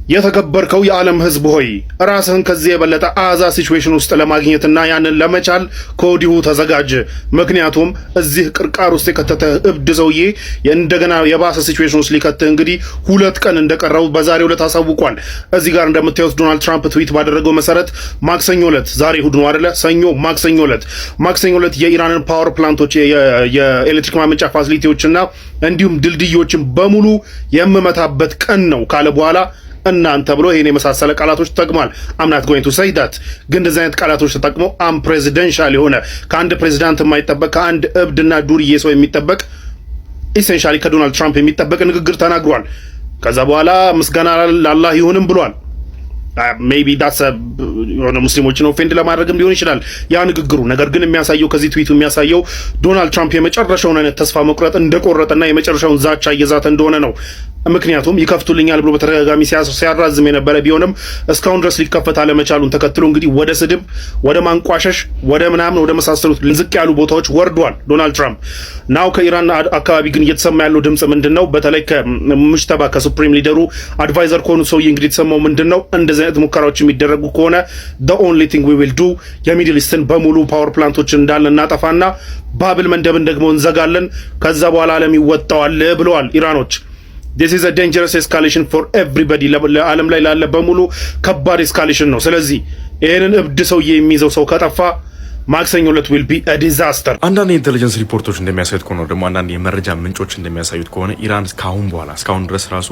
የተከበርከው የዓለም ህዝብ ሆይ ራስህን ከዚህ የበለጠ አዛ ሲቹዌሽን ውስጥ ለማግኘትና ያንን ለመቻል ከወዲሁ ተዘጋጅ። ምክንያቱም እዚህ ቅርቃር ውስጥ የከተተ እብድ ሰውዬ እንደገና የባሰ ሲቹዌሽን ውስጥ ሊከትህ እንግዲህ 2 ቀን እንደቀረው በዛሬው ዕለት አሳውቋል። እዚህ ጋር እንደምታዩት ዶናልድ ትራምፕ ትዊት ባደረገው መሰረት ማክሰኞ ዕለት ዛሬ እሁድ ነው አይደለ? ማክሰኞ ዕለት የኢራንን ፓወር ፕላንቶች የኤሌክትሪክ ማመንጫ ፋሲሊቲዎችና እንዲሁም ድልድዮችን በሙሉ የምመታበት ቀን ነው ካለ በኋላ እናንተ ብሎ ይሄን የመሳሰለ ቃላቶች ተጠቅሟል። አምናት ጎይንግ ቱ ሴይ ዳት ግን እንደዚህ አይነት ቃላቶች ተጠቅሞ ፕሬዚደንሻል የሆነ ከአንድ ፕሬዚዳንት የማይጠበቅ ከአንድ እብድና ዱርዬ ሰው የሚጠበቅ ኢሴንሻሊ ከዶናልድ ትራምፕ የሚጠበቅ ንግግር ተናግሯል። ከዛ በኋላ ምስጋና ለአላህ ይሁንም ብሏል። ሜቢ ዳትስ የሆነ ሙስሊሞችን ኦፌንድ ለማድረግም ሊሆን ይችላል ያ ንግግሩ። ነገር ግን የሚያሳየው ከዚህ ትዊቱ የሚያሳየው ዶናልድ ትራምፕ የመጨረሻውን አይነት ተስፋ መቁረጥ እንደቆረጠና የመጨረሻውን ዛቻ እየዛተ እንደሆነ ነው። ምክንያቱም ይከፍቱልኛል ብሎ በተደጋጋሚ ሲያራዝም የነበረ ቢሆንም እስካሁን ድረስ ሊከፈት አለመቻሉን ተከትሎ እንግዲህ ወደ ስድብ፣ ወደ ማንቋሸሽ፣ ወደ ምናምን ወደ መሳሰሉት ዝቅ ያሉ ቦታዎች ወርዷል ዶናልድ ትራምፕ። ናው ከኢራን አካባቢ ግን እየተሰማ ያለው ድምጽ ምንድነው? በተለይ ከሙጅተባ ከሱፕሪም ሊደሩ አድቫይዘር ከሆኑ ሰውዬ እንግዲህ የተሰማው ምንድነው? እንደዚህ አይነት ሙከራዎች የሚደረጉ ከሆነ the only thing we will do የሚድል ኢስትን በሙሉ ፓወር ፕላንቶችን እንዳለ እናጠፋና ባብል መንደብን ደግሞ እንዘጋለን፣ ከዛ በኋላ ዓለም ይወጣዋል ብለዋል ኢራኖች። This is a dangerous escalation for everybody ለዓለም ላይ ላለ በሙሉ ከባድ ኤስካሌሽን ነው። ስለዚህ ይሄንን እብድ ሰውዬ የሚይዘው ሰው ከጠፋ ማክሰኞ ዕለት will be a disaster። አንዳንድ የኢንተለጀንስ ሪፖርቶች እንደሚያሳዩት ከሆነ ደግሞ አንዳንድ የመረጃ ምንጮች እንደሚያሳዩት ከሆነ ኢራን እስካሁን ድረስ ራሱ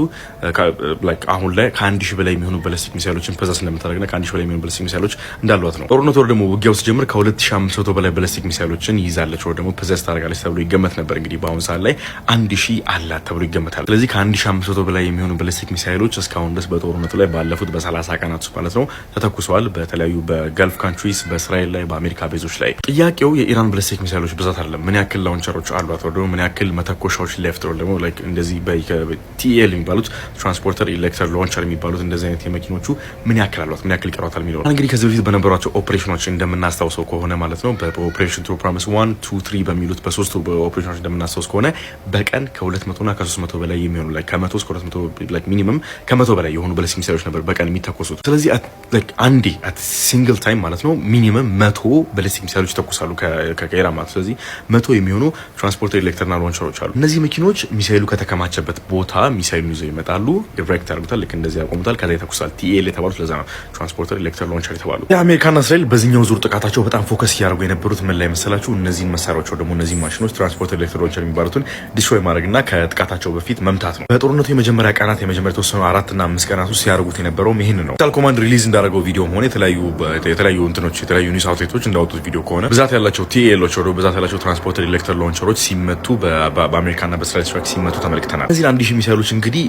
አሁን ላይ ከ1000 በላይ የሚሆኑ ባሊስቲክ ሚሳይሎችን ፖሰስ እንደምታደርግና ከ1000 በላይ የሚሆኑ ባሊስቲክ ሚሳይሎች እንዳሏት ነው። ጦርነቱ ደግሞ ውጊያው ሲጀምር ከ2500 በላይ ባሊስቲክ ሚሳይሎችን ይዛለች ወይ ደግሞ ፖሰስ ታደርጋለች ተብሎ ይገመት ነበር። እንግዲህ በአሁን ሰዓት ላይ 1000 አላት ተብሎ ይገመታል። ስለዚህ ከ1500 በላይ የሚሆኑ ባሊስቲክ ሚሳይሎች እስካሁን ድረስ በጦርነቱ ላይ ባለፉት በ30 ቀናት ውስጥ ማለት ነው ተተኩሰዋል። በተለያዩ በጋልፍ ካንትሪስ፣ በእስራኤል ላይ፣ በአሜሪካ ዞች ላይ ጥያቄው የኢራን ባሊስቲክ ሚሳይሎች ብዛት አይደለም። ምን ያክል ላውንቸሮች አሏት ወይ ደግሞ ምን ያክል መተኮሻዎች ሌፍት ነው ደግሞ እንደዚህ በቲኤል የሚባሉት ትራንስፖርተር ኤሌክትሪክ ላውንቸር የሚባሉት እንደዚህ አይነት የመኪኖቹ ምን ያክል አሏት፣ ምን ያክል ይቀሯታል የሚለው እንግዲህ ከዚህ በፊት በነበሯቸው ኦፕሬሽኖች እንደምናስታውሰው ከሆነ ማለት ነው በኦፕሬሽን ትሩ ፕሮሚስ 1 2 3 በሚሉት በሶስቱ ኦፕሬሽኖች እንደምናስታውስ ከሆነ በቀን ከ200 እና ከ300 በላይ የሚሆኑ ከ100 እስከ 200 ሚኒመም ከ100 በላይ የሆኑ ባሊስቲክ ሚሳይሎች ነበር በቀን የሚተኮሱት። ስለዚህ አንዴ አት ሲንግል ታይም ማለት ነው ሚኒመም 100 ባሊስቲክ ሚሳይሎች ተኩሳሉ ከኢራን ማለት። ስለዚህ 100 የሚሆኑ ትራንስፖርተር ኤሌክትሪክ ላውንቸሮች አሉ። እነዚህ መኪኖች ሚሳይሉ ከተከማቸበት ቦታ ሚሳይሉን ይዘው ይመጣሉ፣ ዲሬክት ያርጉታል፣ ልክ እንደዚህ ያቆሙታል፣ ከዛ ይተኩሳል። ቲኤል የተባሉት ለዛ ነው ትራንስፖርተር ኤሌክትሪክ ላውንቸር የተባሉት። የአሜሪካና እስራኤል በዚህኛው ዙር ጥቃታቸው በጣም ፎከስ እያደረጉ የነበሩት ምን ላይ መሰላችሁ? እነዚህን መሳሪያዎች ደግሞ እነዚህ ማሽኖች ትራንስፖርተር ኤሌክትሪክ ላውንቸር የሚባሉትን ዲስትሮይ ማድረግና ከጥቃታቸው በፊት መምታት ነው። በጦርነቱ የመጀመሪያ ቀናት የመጀመሪያ የተወሰኑ 4 እና 5 ቀናት ውስጥ ሲያደርጉት የነበረው ይሄን ነው። ታል ኮማንድ ሪሊዝ እንዳደረገው ቪዲዮ ሆነ የተለያዩ እንትኖች የተለያዩ ኒውስ አውትሌቶች እንዳወጡት ቪዲዮ ከሆነ ብዛት ያላቸው ቲኤሎች ወደ ብዛት ያላቸው ትራንስፖርተር ኤሌክትሪክ ላውንቸሮች ሲመቱ በአሜሪካና በእስራኤል ስትራይክ ሲመቱ ተመልክተናል። እነዚህ 1000 ሚሳይሎች እንግዲህ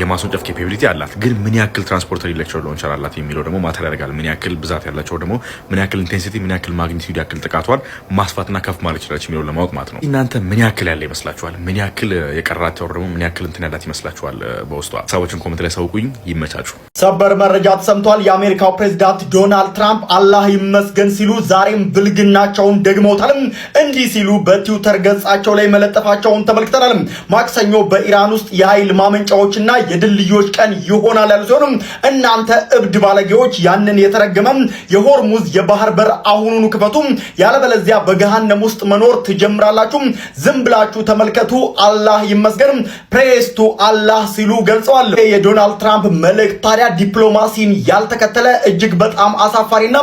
የማስወንጨፍ ኬፓቢሊቲ አላት። ግን ምን ያክል ትራንስፖርተር ኤሌክትሪክ ላውንቸር አላት የሚለው ደግሞ ማተር ያደርጋል። ምን ያክል ብዛት ያላቸው ደግሞ ምን ያክል ኢንቴንሲቲ፣ ምን ያክል ማግኒቲዩድ ያክል ጥቃቷን ማስፋትና ከፍ ማለት ይችላል የሚለው ለማወቅ ማለት ነው። እናንተ ምን ያክል ያለ ይመስላችኋል? ምን ያክል የቀራቸው ደግሞ ምን ያክል እንትን ያላት ይመስላችኋል? በውስጧ ሀሳቦችን ኮሜንት ላይ ሰውቁኝ። ይመቻችሁ። ሰበር መረጃ ተሰምቷል። የአሜሪካው ፕሬዝዳንት ዶናልድ ትራምፕ አላህ ይመስገን ሲሉ ዛሬም ብልግናቸውን ደግመውታል። እንዲህ ሲሉ በትዊተር ገጻቸው ላይ መለጠፋቸውን ተመልክተናል። ማክሰኞ በኢራን ውስጥ የኃይል ማመንጫዎችና የድልድዮች ቀን ይሆናል ያሉ ሲሆን እናንተ እብድ ባለጌዎች ያንን የተረገመ የሆርሙዝ የባህር በር አሁኑኑ ክፈቱ፣ ያለበለዚያ በገሃነም ውስጥ መኖር ትጀምራላችሁ። ዝም ብላችሁ ተመልከቱ። አላህ ይመስገን ፕሬስ ቱ አላህ ሲሉ ገልጸዋል። የዶናልድ ትራምፕ መልእክት ታዲያ ዲፕሎማሲን ያልተከተለ እጅግ በጣም አሳፋሪና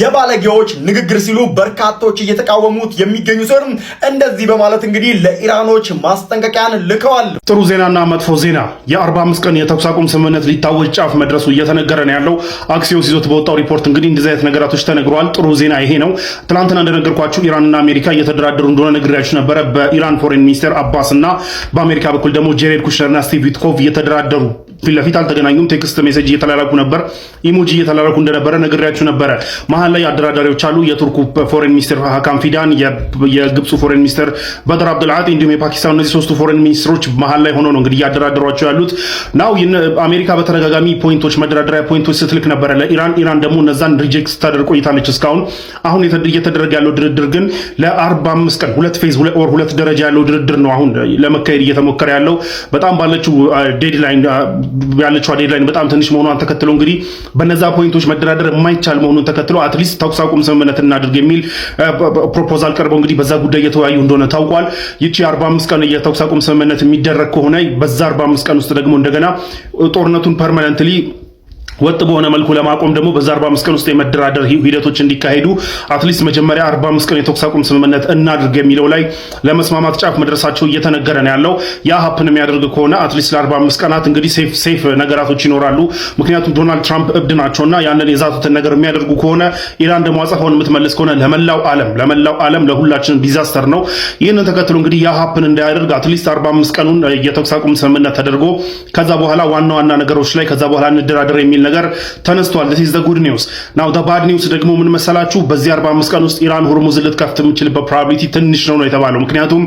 የባለጌዎች ንግግር ሲሉ በርካቶች እየተቃወሙት የሚገኙ ሲሆን እንደዚህ በማለት እንግዲህ ለኢራኖች ማስጠንቀቂያን ልከዋል። ጥሩ ዜናና መጥፎ ዜና። የ45 ቀን የተኩስ አቁም ስምምነት ሊታወጅ ጫፍ መድረሱ እየተነገረ ነው ያለው። አክሲዮስ ይዞት በወጣው ሪፖርት እንግዲህ እንደዚህ አይነት ነገራቶች ተነግረዋል። ጥሩ ዜና ይሄ ነው። ትናንትና እንደነገርኳችሁ ኢራንና አሜሪካ እየተደራደሩ እንደሆነ ነግሬያችሁ ነበረ። በኢራን ፎሬን ሚኒስቴር አባስ እና በአሜሪካ በኩል ደግሞ ጄሬድ ኩሽነርና ስቲቭ ዊትኮቭ እየተደራደሩ ፊት ለፊት አልተገናኙም። ቴክስት ሜሴጅ እየተላላኩ ነበር፣ ኢሞጂ እየተላላኩ እንደነበረ ነግሬያችሁ ነበረ። መሀል ላይ አደራዳሪዎች አሉ። የቱርኩ ፎሬን ሚኒስትር ሀካም ፊዳን፣ የግብፁ ፎሬን ሚኒስትር በድር አብዱልዓጢ እንዲሁም የፓኪስታን እነዚህ ሶስቱ ፎሬን ሚኒስትሮች መሀል ላይ ሆነው ነው እንግዲህ እያደራደሯቸው ያሉት። ናው አሜሪካ በተደጋጋሚ መደራደሪያ ፖይንቶች ስትልክ ነበረ ለኢራን። ኢራን ደግሞ እነዛን ሪጀክት ስታደርግ ቆይታለች እስካሁን። አሁን እየተደረገ ያለው ድርድር ግን ለ45 ቀን 2 ፌዝ 2 ደረጃ ያለው ድርድር ነው አሁን ለመካሄድ እየተሞከረ ያለው። በጣም ባለችው ዴድላይን ያለችው ዴድላይን በጣም ትንሽ መሆኗን ተከትሎ እንግዲህ በነዛ ፖይንቶች መደራደር የማይቻል መሆኑን ተከትሎ አትሊስት ተኩስ አቁም ስምምነት እናድርግ የሚል ፕሮፖዛል ቀርበው እንግዲህ በዛ ጉዳይ እየተወያዩ እንደሆነ ታውቋል። ይቺ 45 ቀን የተኩስ አቁም ስምምነት የሚደረግ ከሆነ በዛ 45 ቀን ውስጥ ደግሞ እንደገና ጦርነቱን ፐርማነንትሊ ወጥ በሆነ መልኩ ለማቆም ደግሞ በዛ 45 ቀን ውስጥ የመደራደር ሂደቶች እንዲካሄዱ አትሊስት መጀመሪያ 45 ቀን የተኩስ አቁም ስምምነት እናድርግ የሚለው ላይ ለመስማማት ጫፍ መድረሳቸው እየተነገረ ነው ያለው። ያ ሀፕን የሚያደርግ ከሆነ አትሊስት ለ45 ቀናት እንግዲህ ሴፍ ነገራቶች ይኖራሉ። ምክንያቱም ዶናልድ ትራምፕ እብድ ናቸውና ያንን የዛቱትን ነገር የሚያደርጉ ከሆነ ኢራን ደግሞ አጸፋውን የምትመልስ ከሆነ ለመላው ዓለም ለሁላችንም ዲዛስተር ነው። ይህንን ተከትሎ እንግዲህ ያ ሀፕን እንዳያደርግ አትሊስት 45 ቀኑን የተኩስ አቁም ስምምነት ተደርጎ ከዛ በኋላ ዋና ነገሮች ላይ ከዛ በኋላ እንደራደር የሚል ነገር ተነስቷል። this is the good news. now the bad news ደግሞ ምን መሰላችሁ? በዚህ 45 ቀን ውስጥ ኢራን ሆርሙዝን ልትከፍት የምትችልበት ፕሮባቢሊቲ ትንሽ ነው የተባለው። ምክንያቱም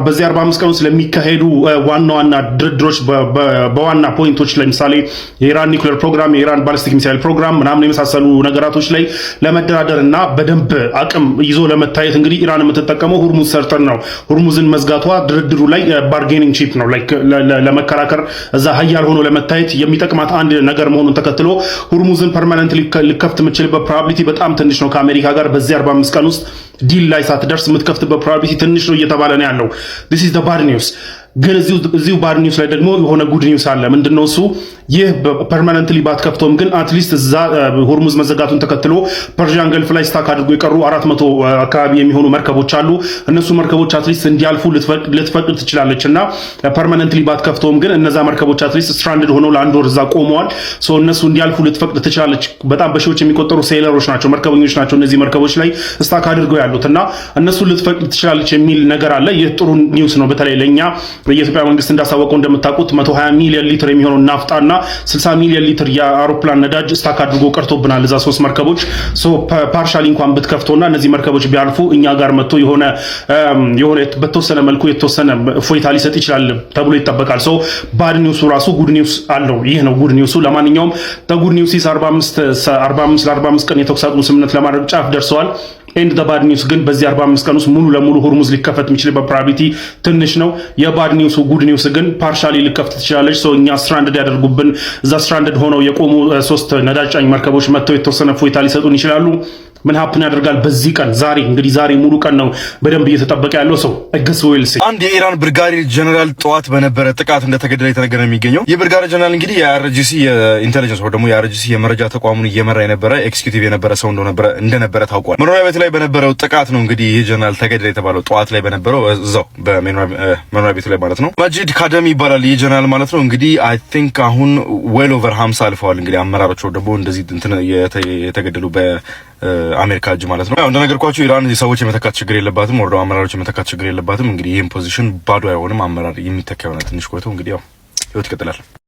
በዚህ 45 ቀን ውስጥ ለሚካሄዱ ዋና ድርድሮች በዋና ፖይንቶች ለምሳሌ የኢራን ኒውክሌር ፕሮግራም፣ የኢራን ባሊስቲክ ሚሳይል ፕሮግራም ምናምን የመሳሰሉ ነገራቶች ላይ ለመደራደር እና በደንብ አቅም ይዞ ለመታየት እንግዲህ ኢራን የምትጠቀመው ሆርሙዝ ሰርጠን ነው። ሆርሙዝን መዝጋቷ ድርድሩ ላይ ባርጌኒንግ ቺፕ ነው፣ ላይክ ለመከራከር እዛ ሀያል ሆኖ ለመታየት የሚጠቅማት አንድ ነገር መሆኑን ተከትሎ ሆርሙዝን ፐርማነንትሊ ልከፍት የምትችልበት ፕሮባቢሊቲ በጣም ትንሽ ነው። ከአሜሪካ ጋር በዚህ 45 ቀን ውስጥ ዲል ላይ ሳትደርስ የምትከፍትበት ፕሮባቢሊቲ ትንሽ ነው እየተባለ ነው ያለው። this is the bad news። ግን እዚሁ ባድ ኒውስ ላይ ደግሞ የሆነ ጉድ ኒውስ አለ። ምንድነው እሱ? ይህ ፐርማነንትሊ ባትከፍቶም ግን አትሊስት እዛ ሆርሙዝ መዘጋቱን ተከትሎ ፐርሺያን ገልፍ ላይ ስታክ አድርጎ የቀሩ 400 አካባቢ የሚሆኑ መርከቦች አሉ። እነሱ መርከቦች አትሊስት እንዲያልፉ ልትፈቅድ ትችላለችና ፐርማነንትሊ ባትከፍቶም ግን እነዛ መርከቦች አትሊስት ስትራንድድ ሆነው ለአንድ ወር እዛ ቆመዋል። ሶ እነሱ እንዲያልፉ ልትፈቅድ ትችላለች። በጣም በሺዎች የሚቆጠሩ ሴለሮች ናቸው፣ መርከበኞች ናቸው እነዚህ መርከቦች ላይ ስታክ አድርገው ያሉትና እነሱ ልትፈቅድ ትችላለች የሚል ነገር አለ። ይህ ጥሩ ኒውስ ነው። በተለይ ለኛ የኢትዮጵያ መንግስት እንዳሳወቀው እንደምታውቁት 120 ሚሊዮን ሊትር የሚሆነው ናፍጣና 60 ሚሊዮን ሊትር የአውሮፕላን ነዳጅ ስታክ አድርጎ ቀርቶብናል እዛ ሶስት መርከቦች። ሶ ፓርሻሊ እንኳን ብትከፍቶና እነዚህ መርከቦች ቢያልፉ እኛ ጋር መጥቶ የሆነ በተወሰነ መልኩ የተወሰነ እፎይታ ሊሰጥ ይችላል ተብሎ ይጠበቃል። ሶ ባድ ኒውሱ ራሱ ጉድ ኒውስ አለው። ይህ ነው ጉድ ኒውሱ። ለማንኛውም ጉድ ኒውስ 45 ቀን የተኩስ አቁም ስምምነት ለማድረግ ጫፍ ደርሰዋል። ኤንድ ዘ ባድ ኒውስ ግን በዚህ 45 ቀን ውስጥ ሙሉ ለሙሉ ሆርሙዝ ሊከፈት የሚችልበት ፕሮባቢሊቲ ትንሽ ነው። የባድ ኒውሱ ጉድ ኒውስ ግን ፓርሻሊ ሊከፍት ትችላለች። ሶ እኛ ስትራንድድ ያደርጉብን እዛ ስትራንድድ ሆነው የቆሙ 3 ነዳጅ ጫኝ መርከቦች መጥተው የተወሰነ ፎይታ ሊሰጡን ይችላሉ። ምን ሀፕን ያደርጋል በዚህ ቀን? ዛሬ ሙሉ ቀን ነው በደንብ እየተጠበቀ ያለው ሰው እግስ ዌልስ አንድ የኢራን ብርጋዴር ጀነራል ጠዋት በነበረ ጥቃት እንደተገደለ የተነገረ የሚገኘው ይህ ብርጋዴር ጀነራል እንግዲህ የአርጂሲ የኢንተለጀንስ ወይ ደግሞ የአርጂሲ የመረጃ ተቋሙን እየመራ የነበረ ኤክስኪዩቲቭ የነበረ ሰው እንደነበረ ታውቋል። መኖሪያ ቤት ላይ በነበረው ጥቃት ነው እንግዲህ ይህ ጀነራል ተገደለ የተባለው ጠዋት ላይ በነበረው እዛው በመኖሪያ ቤቱ ላይ ማለት ነው። ማጂድ ካደሚ ይባላል ይህ ጀነራል ማለት ነው። እንግዲህ አይ ቲንክ አሁን ዌል ኦቨር 50 አልፈዋል። እንግዲህ አመራሮቹ ደግሞ እንደዚህ የተገደሉ አሜሪካ እጅ ማለት ነው። ያው እንደነገርኳችሁ ኢራን ሰዎች የመተካት ችግር የለባትም፣ ወርዶ አመራሮች የመተካት ችግር የለባትም። እንግዲህ ይህን ፖዚሽን ባዶ አይሆንም፣ አመራር የሚተካ የሆነ ትንሽ ቆይቶ እንግዲህ ያው ህይወት ይቀጥላል።